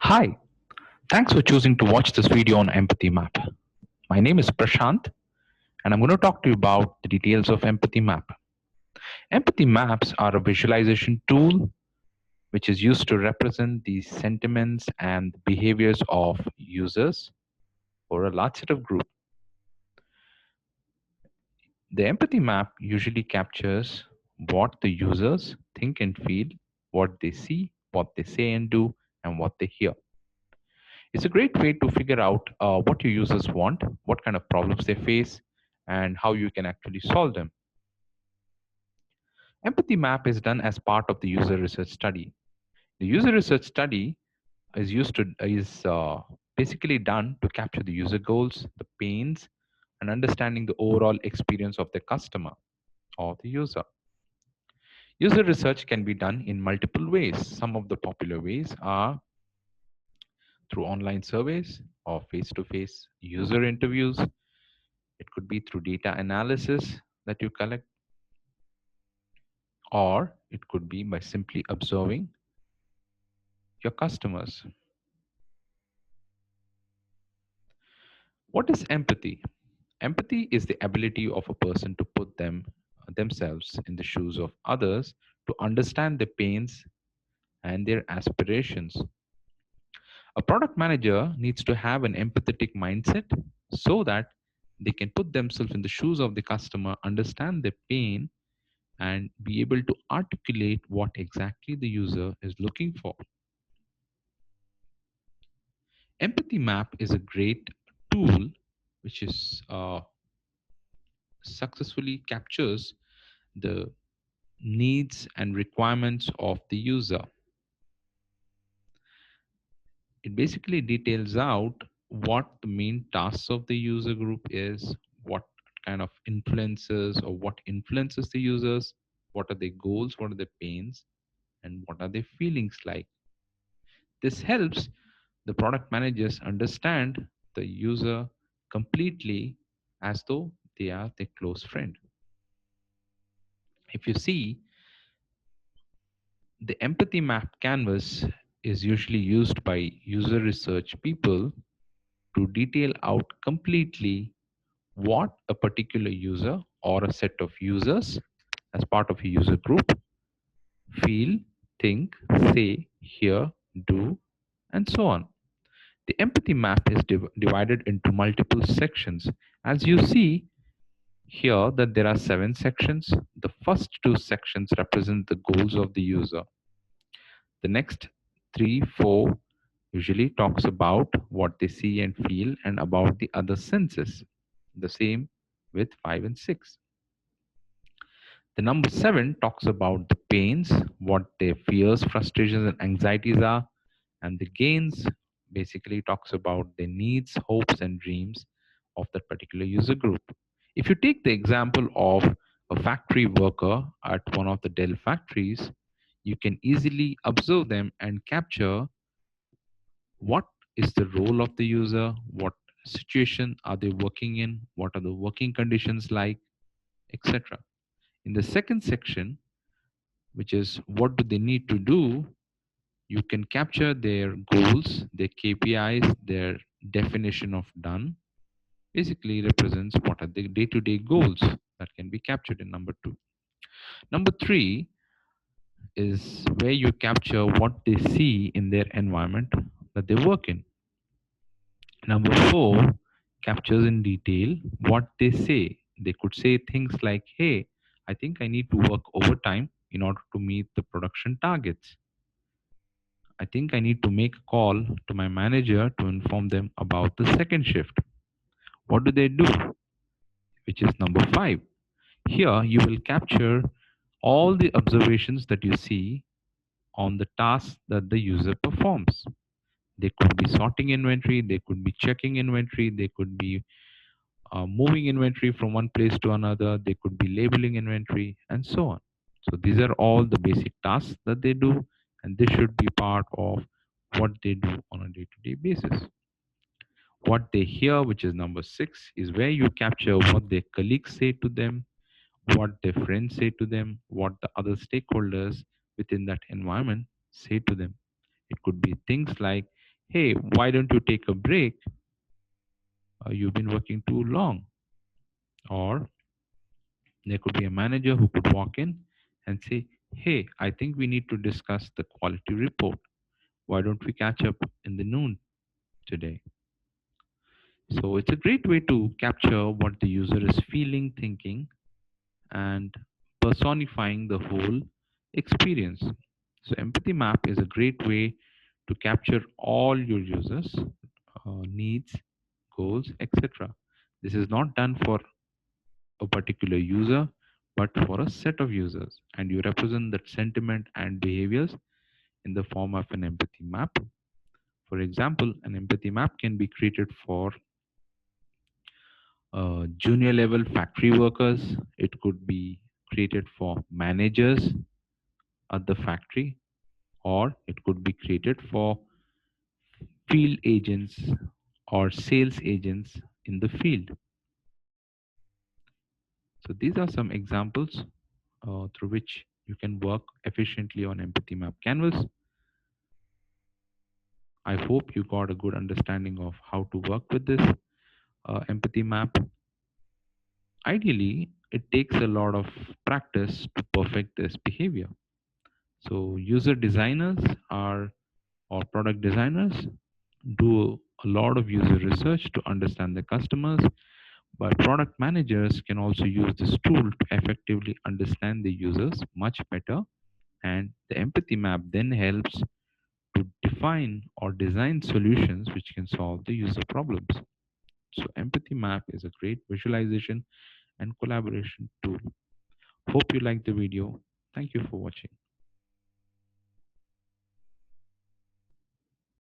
Hi, thanks for choosing to watch this video on Empathy Map. My name is Prashant, and I'm going to talk to you about the details of Empathy Map. Empathy maps are a visualization tool which is used to represent the sentiments and behaviors of users or a large set of group. The empathy map usually captures what the users think and feel, what they see, what they say and do, and what they hear. It's a great way to figure out what your users want, what kind of problems they face, and how you can actually solve them. Empathy map is done as part of the user research study. The user research study is basically done to capture the user goals, the pains, and understanding the overall experience of the customer or the user. User research can be done in multiple ways. Some of the popular ways are through online surveys or face to face user interviews. It could be through data analysis that you collect, or it could be by simply observing your customers. What is empathy? Empathy is the ability of a person to put themselves in the shoes of others to understand their pains and their aspirations. A product manager needs to have an empathetic mindset so that they can put themselves in the shoes of the customer, understand their pain, and be able to articulate what exactly the user is looking for. Empathy map is a great tool which is successfully captures the needs and requirements of the user. It basically details out what the main tasks of the user group is, what kind of influences or what influences the users, what are their goals, what are their pains, and what are their feelings like. This helps the product managers understand the user completely as though they are their close friend. If you see, the empathy map canvas is usually used by user research people to detail out completely what a particular user or a set of users as part of a user group feel, think, say, hear, do, and so on. The empathy map is divided into multiple sections. As you see here that there are 7 sections. The first 2 sections represent the goals of the user. The next 3, 4 usually talks about what they see and feel and about the other senses. The same with 5 and 6. The number 7 talks about the pains, what their fears, frustrations, and anxieties are, and the gains basically talks about their needs, hopes, and dreams of that particular user group. If you take the example of a factory worker at one of the Dell factories, you can easily observe them and capture what is the role of the user, what situation are they working in, what are the working conditions like, etc. In the second section, which is what do they need to do, you can capture their goals, their KPIs, their definition of done. Basically represents what are the day-to-day goals that can be captured in number 2. Number 3 is where you capture what they see in their environment that they work in. Number 4 captures in detail what they say. They could say things like, hey, I think I need to work overtime in order to meet the production targets. I think I need to make a call to my manager to inform them about the second shift. What do they do? Which is number 5. Here you will capture all the observations that you see on the tasks that the user performs. They could be sorting inventory, they could be checking inventory, they could be moving inventory from one place to another, they could be labeling inventory, and so on. So these are all the basic tasks that they do, and this should be part of what they do on a day-to-day basis. What they hear, which is number 6, is where you capture what their colleagues say to them, what their friends say to them, what the other stakeholders within that environment say to them. It could be things like, Hey, why don't you take a break? You've been working too long. Or there could be a manager who could walk in and say, hey, I think we need to discuss the quality report. Why don't we catch up in the noon today? So it's a great way to capture what the user is feeling, thinking, and personifying the whole experience. So empathy map is a great way to capture all your users' needs, goals, etc. This is not done for a particular user, but for a set of users, and you represent that sentiment and behaviors in the form of an empathy map. For example, an empathy map can be created for junior level factory workers. It could be created for managers at the factory, or it could be created for field agents or sales agents in the field. So these are some examples through which you can work efficiently on empathy map canvas. I hope you got a good understanding of how to work with this empathy map. Ideally, it takes a lot of practice to perfect this behavior. So user designers are or product designers do a lot of user research to understand the customers, but product managers can also use this tool to effectively understand the users much better. And the empathy map then helps to define or design solutions which can solve the user problems. So empathy map is a great visualization and collaboration tool. Hope you liked the video. Thank you for watching.